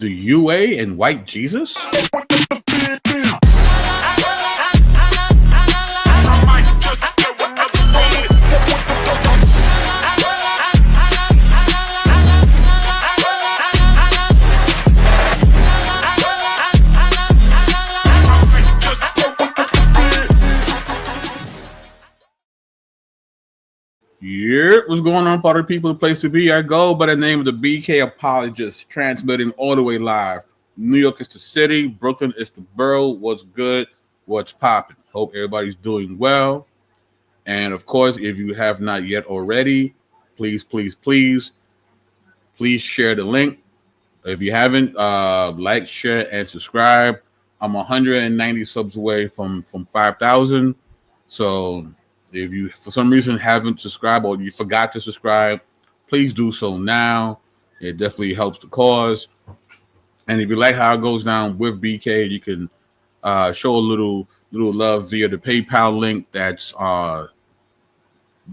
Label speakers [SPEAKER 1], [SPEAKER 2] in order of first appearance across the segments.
[SPEAKER 1] the UA and white Jesus? Yeah, what's going on, party people? The place to be. I go by the name of the BK Apologist, transmitting all the way live. New York is the city, Brooklyn is the borough. What's good? What's popping? Hope everybody's doing well. And of course, if you have not yet already, please share the link. If you haven't, like, share, and subscribe. I'm 190 subs away from 5,000. So if you, for some reason, haven't subscribed or you forgot to subscribe, please do so now. It definitely helps the cause. And if you like how it goes down with BK, you can show a little love via the PayPal link that's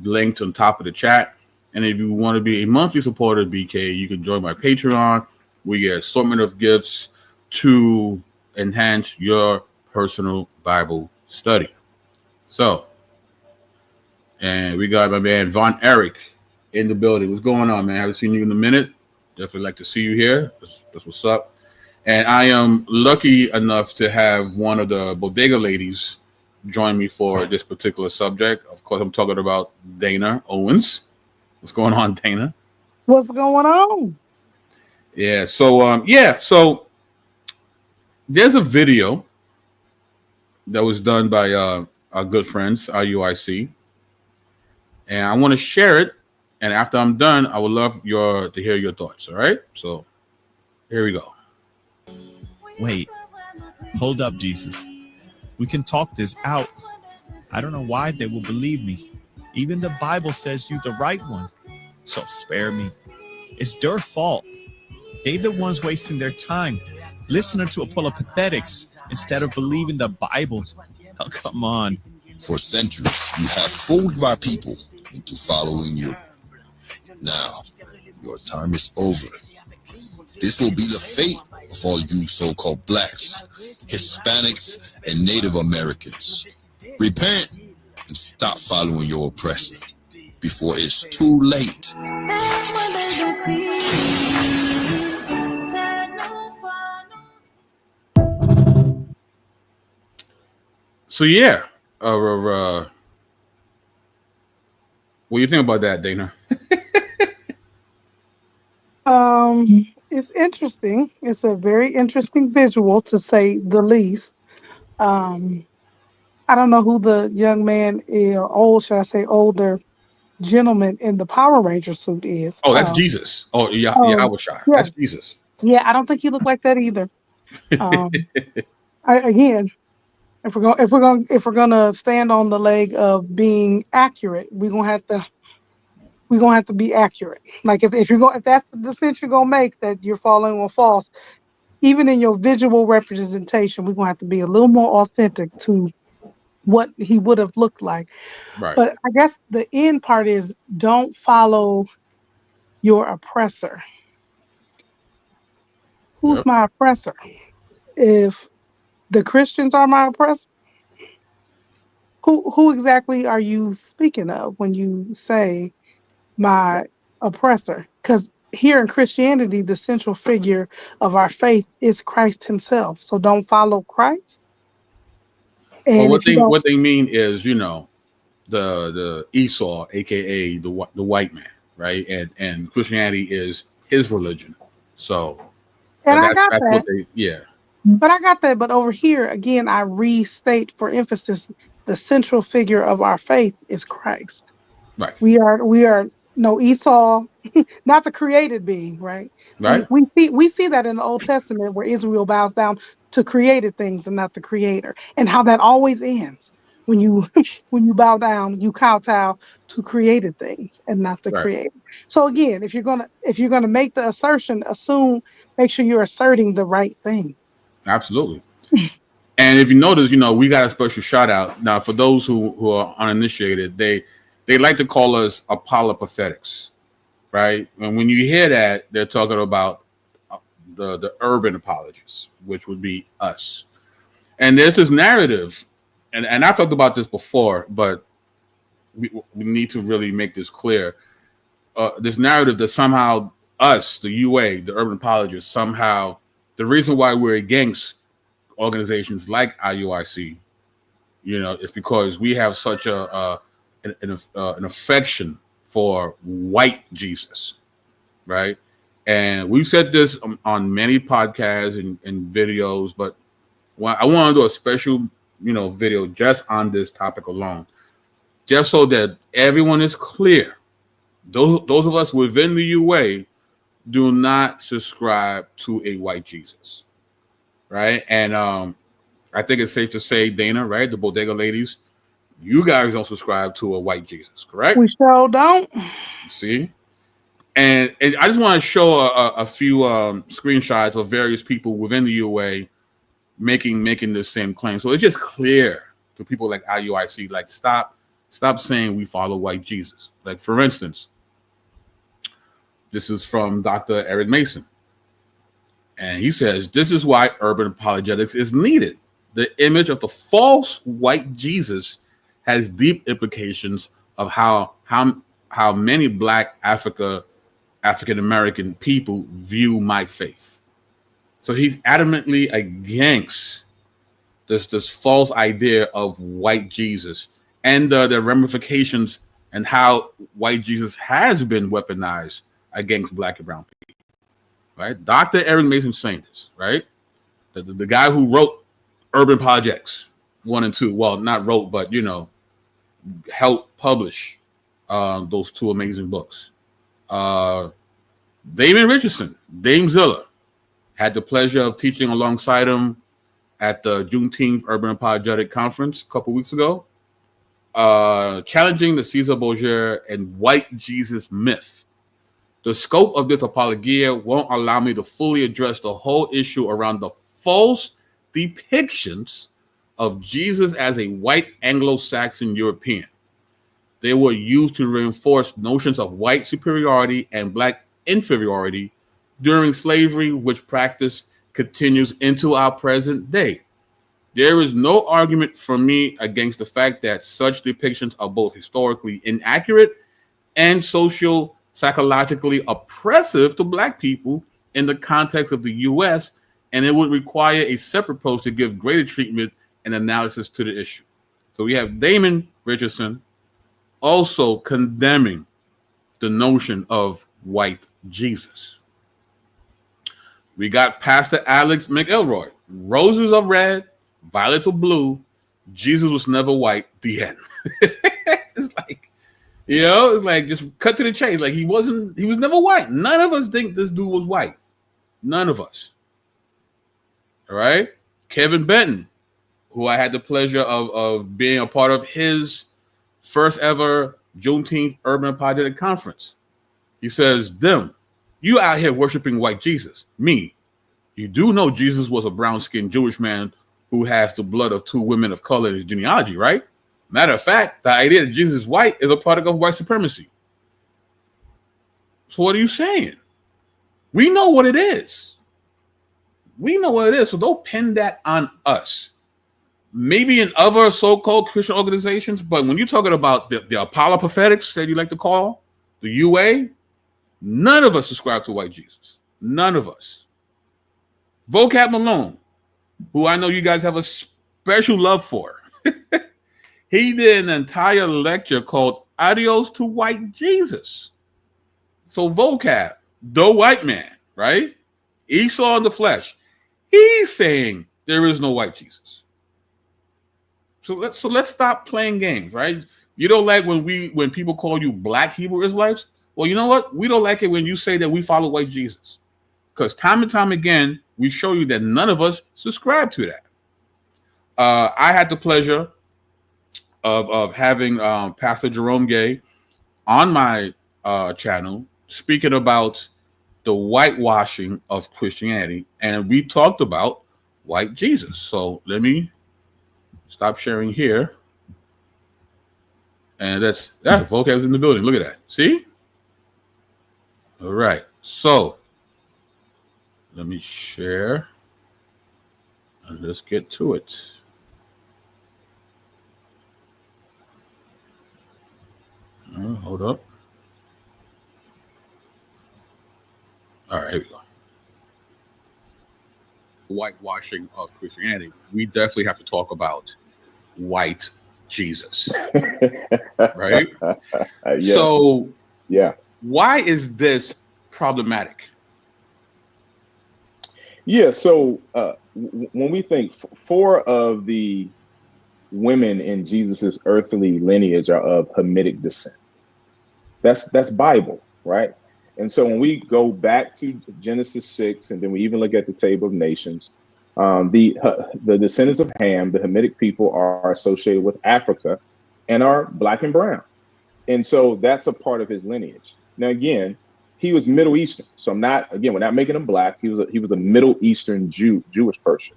[SPEAKER 1] linked on top of the chat. And if you want to be a monthly supporter of BK, you can join my Patreon. We get assortment of gifts to enhance your personal Bible study. So, and we got my man Von Eric in the building. What's going on, man? I haven't seen you in a minute. Definitely like to see you here. That's what's up. And I am lucky enough to have one of the bodega ladies join me for this particular subject. Of course, I'm talking about Dana Owens. What's going on, Dana?
[SPEAKER 2] What's going on?
[SPEAKER 1] Yeah. So there's a video that was done by our good friends, RUIC. And I want to share it. And after I'm done, I would love to hear your thoughts. All right. So here we go.
[SPEAKER 3] Wait, hold up, Jesus. We can talk this out. I don't know why they will believe me. Even the Bible says you're the right one. So spare me. It's their fault. They the ones wasting their time, listening to apologetics instead of believing the Bible. Oh, come on.
[SPEAKER 4] For centuries, you have fooled my people into following you. Now, your time is over. This will be the fate of all you so-called blacks, Hispanics, and Native Americans. Repent and stop following your oppressor before it's too late.
[SPEAKER 1] So yeah, what do you think about that, Dana?
[SPEAKER 2] It's interesting. It's a very interesting visual, to say the least. I don't know who the young man is, older gentleman in the Power Ranger suit is.
[SPEAKER 1] Oh, that's Jesus. Oh, yeah, I was shy.
[SPEAKER 2] Yeah.
[SPEAKER 1] That's Jesus.
[SPEAKER 2] Yeah, I don't think he looked like that either. Again, if we're gonna stand on the leg of being accurate, we're gonna have to be accurate. Like if that's the defense you're gonna make, that you're following on false, even in your visual representation, we're gonna have to be a little more authentic to what he would have looked like.
[SPEAKER 1] Right.
[SPEAKER 2] But I guess the end part is, don't follow your oppressor. Who's my oppressor? If the Christians are my oppressor, who exactly are you speaking of when you say my oppressor? Because here in Christianity, the central figure of our faith is Christ himself. So don't follow Christ. And
[SPEAKER 1] what they mean is, the Esau, aka the white man, right? And Christianity is his religion. So,
[SPEAKER 2] and I got that.
[SPEAKER 1] Yeah.
[SPEAKER 2] But I got that. But over here, again, I restate for emphasis, the central figure of our faith is Christ.
[SPEAKER 1] Right.
[SPEAKER 2] We are no Esau, not the created being, right?
[SPEAKER 1] Right.
[SPEAKER 2] We see that in the Old Testament, where Israel bows down to created things and not the creator, and how that always ends. When you bow down, you kowtow to created things and not the creator. So again, if you're gonna make the assertion, make sure you're asserting the right thing.
[SPEAKER 1] Absolutely. And if you notice, we got a special shout out now for those who are uninitiated. They like to call us apolopathetics, right? And when you hear that, they're talking about the urban apologists, which would be us. And there's this narrative, and I've talked about this before, but we need to really make this clear. This narrative that somehow us, the UA, the urban apologists, somehow the reason why we're against organizations like IUIC, is because we have such an affection for white Jesus, right? And we've said this on many podcasts and videos, but I want to do a special, video just on this topic alone, just so that everyone is clear. Those of us within the UA do not subscribe to a white Jesus, right? And I think it's safe to say, Dana, right, the Bodega ladies, you guys don't subscribe to a white Jesus, correct?
[SPEAKER 2] We sure don't.
[SPEAKER 1] See? And I just want to show a few screenshots of various people within the UA making the same claim. So it's just clear to people like IUIC, like stop saying we follow white Jesus. Like, for instance, this is from Dr. Eric Mason. And he says, this is why urban apologetics is needed. The image of the false white Jesus has deep implications of how many Black African-American people view my faith. So he's adamantly against this false idea of white Jesus and the ramifications and how white Jesus has been weaponized against Black and brown people. Right? Dr. Eric Mason saying this, right? The guy who wrote Urban Apologetics 1 and 2. Well, not wrote, but helped publish those two amazing books. Damon Richardson, Dame Zilla, had the pleasure of teaching alongside him at the Juneteenth Urban Apologetic Conference a couple weeks ago, challenging the Caesar Borgia and white Jesus myth. The scope of this apologia won't allow me to fully address the whole issue around the false depictions of Jesus as a white Anglo-Saxon European. They were used to reinforce notions of white superiority and Black inferiority during slavery, which practice continues into our present day. There is no argument from me against the fact that such depictions are both historically inaccurate and psychologically oppressive to Black people in the context of the U.S., and it would require a separate post to give greater treatment and analysis to the issue. So we have Damon Richardson also condemning the notion of white Jesus. We got Pastor Alex McElroy. Roses are red, violets are blue. Jesus was never white. The end. It's like, it's like just cut to the chase. Like he was never white. None of us think this dude was white. None of us. All right. Kevin Benton, who I had the pleasure of being a part of his first ever Juneteenth Urban Apologetic Conference. He says, "Them, you out here worshiping white Jesus. Me, you do know Jesus was a brown-skinned Jewish man who has the blood of 2 women of color in his genealogy, right? Matter of fact, the idea that Jesus is white is a product of white supremacy. So what are you saying? We know what it is. We know what it is. So don't pin that on us. Maybe in other so-called Christian organizations, but when you're talking about the Apollo Prophetics that you like to call, the UA, none of us subscribe to white Jesus. None of us. Vocab Malone, who I know you guys have a special love for, he did an entire lecture called Adios to White Jesus. So Vocab, the white man, right? Esau in the flesh. He's saying there is no white Jesus. So let's stop playing games, right? You don't like when people call you Black Hebrew Israelites? Well, you know what? We don't like it when you say that we follow white Jesus. Because time and time again, we show you that none of us subscribe to that. I had the pleasure of having Pastor Jerome Gay on my channel speaking about the whitewashing of Christianity, and we talked about white Jesus. So let me stop sharing here. And Vocab's in the building. Look at that. See? All right. So Let me share and let's get to it. Hold up. All right, here we go. Whitewashing of Christianity. We definitely have to talk about white Jesus, right?
[SPEAKER 5] Yes.
[SPEAKER 1] So,
[SPEAKER 5] Yeah.
[SPEAKER 1] why is this problematic?
[SPEAKER 5] Yeah. So when we think four of the women in Jesus's earthly lineage are of Hamitic descent. That's Bible, right? And so when we go back to Genesis 6, and then we even look at the Table of Nations, the descendants of Ham, the Hamitic people, are associated with Africa and are black and brown. And so that's a part of his lineage. Now, again, he was Middle Eastern. So we're not making him black. He was a Middle Eastern Jewish person.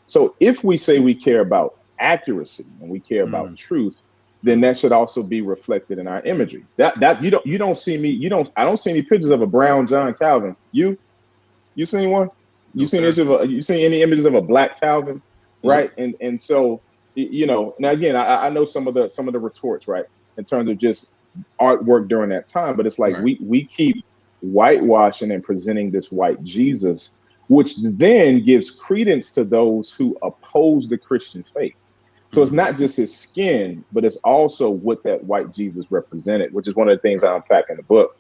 [SPEAKER 5] So if we say we care about accuracy and we care about truth, then that should also be reflected in our imagery. That you don't see me, I don't see any pictures of a brown John Calvin. You seen one? You seen any images of a black Calvin? Right. And so, now again, I know some of the retorts, right, in terms of just artwork during that time, but it's like we keep whitewashing and presenting this white Jesus, which then gives credence to those who oppose the Christian faith. So it's not just his skin, but it's also what that white Jesus represented, which is one of the things I unpack in the book,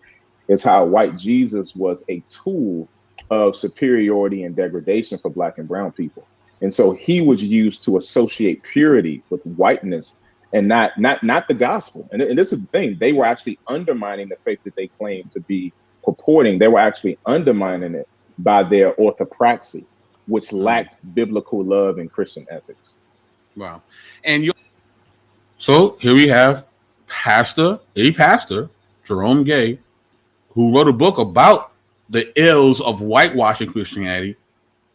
[SPEAKER 5] is how white Jesus was a tool of superiority and degradation for black and brown people. And so he was used to associate purity with whiteness and not the gospel. And this is the thing, they were actually undermining the faith that they claimed to be purporting. They were actually undermining it by their orthopraxy, which lacked biblical love and Christian ethics.
[SPEAKER 1] Wow. And so here we have pastor, Jerome Gay, who wrote a book about the ills of whitewashing Christianity,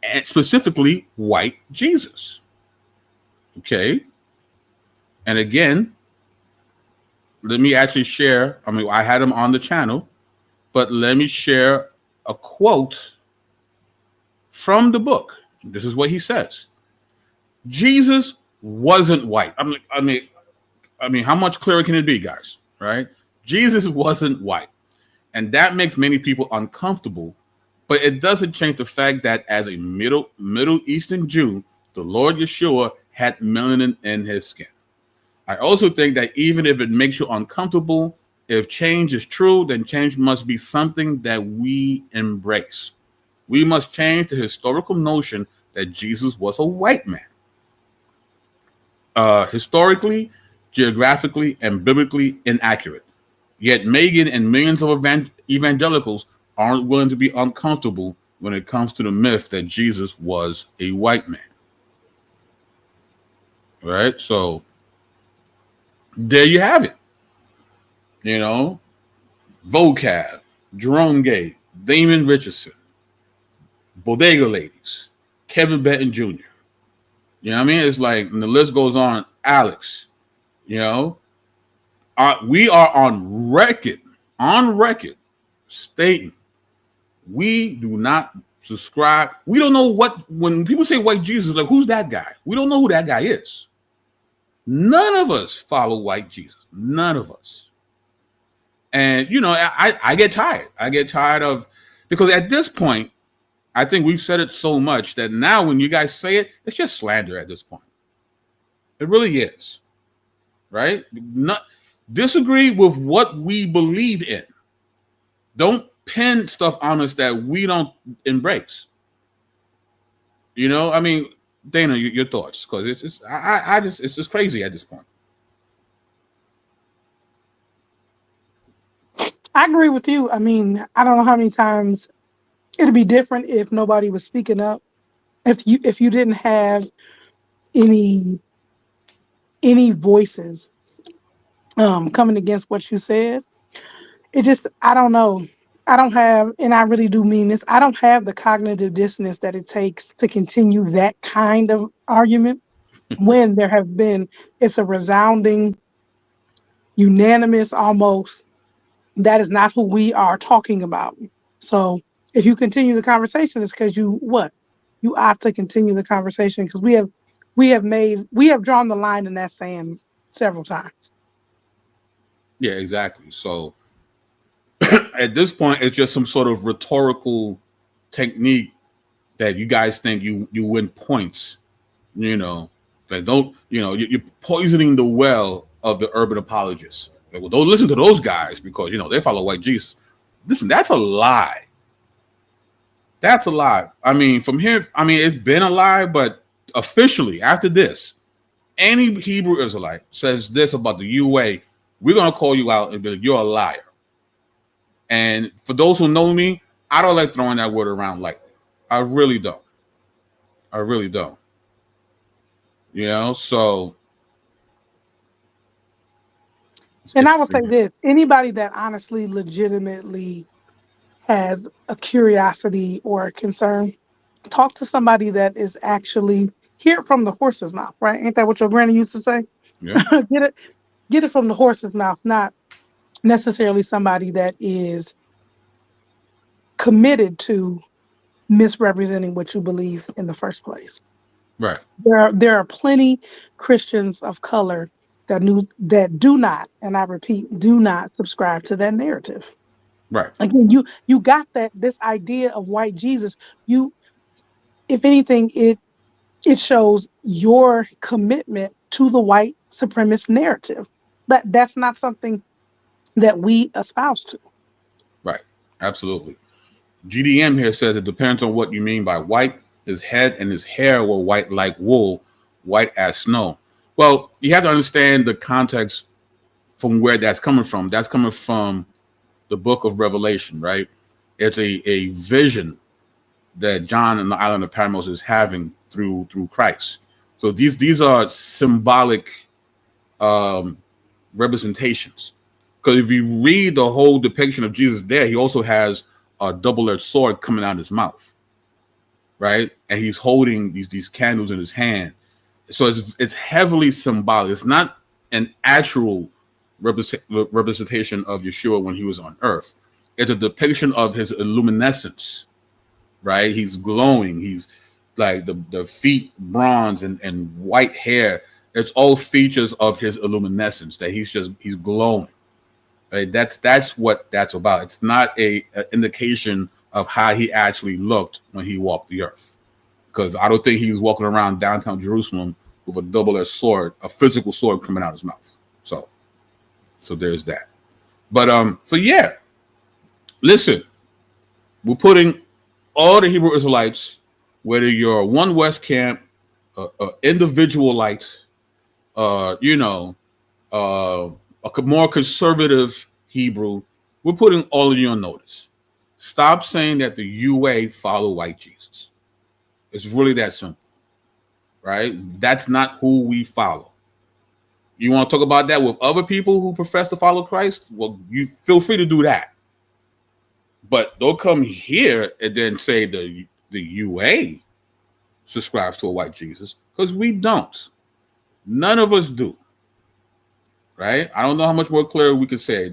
[SPEAKER 1] and specifically white Jesus. Okay. And again, let me actually share. I mean, I had him on the channel, but let me share a quote from the book. This is what he says. Jesus wasn't white. I mean, how much clearer can it be, guys? Right? Jesus wasn't white. And that makes many people uncomfortable, but it doesn't change the fact that as a Middle Eastern Jew, the Lord Yeshua had melanin in his skin. I also think that even if it makes you uncomfortable, if change is true, then change must be something that we embrace. We must change the historical notion that Jesus was a white man. Historically, geographically, and biblically inaccurate. Yet Megan and millions of evangelicals aren't willing to be uncomfortable when it comes to the myth that Jesus was a white man. All right, so there you have it. Vocab, Jerome Gay, Damon Richardson, Bodega Ladies, Kevin Benton Jr. You know what I mean? It's like, and the list goes on. Alex, we are on record stating we do not subscribe. We don't know when people say white Jesus, like, who's that guy? We don't know who that guy is. None of us follow white Jesus. None of us. And, I get tired. I get tired of, because at this point, I think we've said it so much that now when you guys say it, it's just slander at this point. It really is. Right? Not disagree with what we believe in. Don't pin stuff on us that we don't embrace. I mean, Dana, your thoughts, because it's just crazy at this point.
[SPEAKER 2] I agree with you. I mean, I don't know how many times it'd be different if nobody was speaking up. If you didn't have any voices coming against what you said, I don't know. I don't have, and I really do mean this, I don't have the cognitive dissonance that it takes to continue that kind of argument when there have been, it's a resounding, unanimous almost, that is not who we are talking about. So if you continue the conversation, it's because you opt to continue the conversation, because we have drawn the line in that sand several times.
[SPEAKER 1] Yeah, exactly. So at this point, it's just some sort of rhetorical technique that you guys think you win points. That don't, you're poisoning the well of the urban apologists. Like, well, don't listen to those guys because they follow white Jesus. Listen, that's a lie. That's a lie. I mean, from here, it's been a lie, but officially after this, any Hebrew Israelite says this about the UA, we're gonna call you out and be like, you're a liar. And for those who know me, I don't like throwing that word around lightly. I really don't. So.
[SPEAKER 2] And I will say this: anybody that honestly, legitimately has a curiosity or a concern, talk to somebody that is actually, hear it from the horse's mouth, right? Ain't that what your granny used to say?
[SPEAKER 1] Yeah.
[SPEAKER 2] Get it from the horse's mouth, not necessarily somebody that is committed to misrepresenting what you believe in the first place.
[SPEAKER 1] Right.
[SPEAKER 2] There are plenty Christians of color that do not, and I repeat, do not subscribe to that narrative.
[SPEAKER 1] Right.
[SPEAKER 2] Again, you got this idea of white Jesus. If anything, it shows your commitment to the white supremacist narrative. That's not something that we espouse to.
[SPEAKER 1] Right. Absolutely. GDM here says it depends on what you mean by white. His head and his hair were white like wool, white as snow. Well, you have to understand the context from where that's coming from. That's coming from the book of Revelation, right? It's a vision that John in the island of Patmos is having through Christ. So these are symbolic representations. Because if you read the whole depiction of Jesus there, he also has a double-edged sword coming out of his mouth, right? And he's holding these candles in his hand. So it's heavily symbolic. It's not an actual representation of Yeshua when he was on earth. It's a depiction of his illuminescence, right? He's glowing. He's like the feet bronze and white hair. It's all features of his illuminescence that he's glowing. Right? That's what that's about. It's not an indication of how he actually looked when he walked the earth. Because I don't think he was walking around downtown Jerusalem with a double-edged sword, a physical sword coming out of his mouth. So there's that. But so yeah, listen, we're putting all the Hebrew Israelites, whether you're One West Camp, individualite, a more conservative Hebrew, we're putting all of you on notice. Stop saying that the UA follow white Jesus. It's really that simple, right? That's not who we follow. You want to talk about that with other people who profess to follow Christ? Well, you feel free to do that. But don't come here and then say the UA subscribes to a white Jesus, because we don't. None of us do. Right? I don't know how much more clear we could say.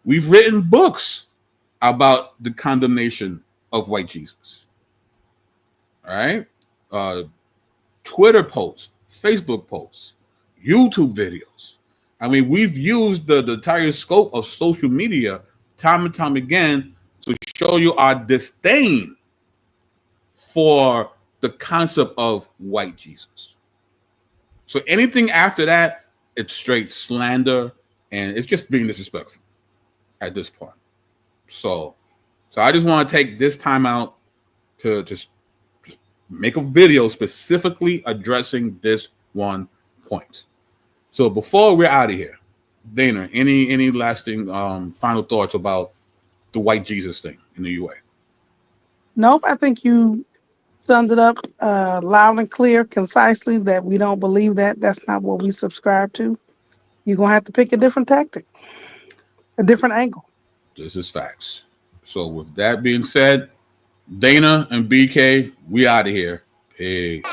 [SPEAKER 1] We've written books about the condemnation of white Jesus. All right? Twitter posts, Facebook posts, YouTube videos. I mean, we've used the entire scope of social media time and time again to show you our disdain for the concept of white Jesus. So anything after that, it's straight slander, and it's just being disrespectful at this point. So I just want to take this time out to just make a video specifically addressing this one point. So before we're out of here, Dana, any lasting final thoughts about the white Jesus thing in the UA?
[SPEAKER 2] Nope, I think you summed it up loud and clear, concisely, that we don't believe that. That's not what we subscribe to. You're going to have to pick a different tactic, a different angle.
[SPEAKER 1] This is facts. So with that being said, Dana and BK, we out of here. Peace.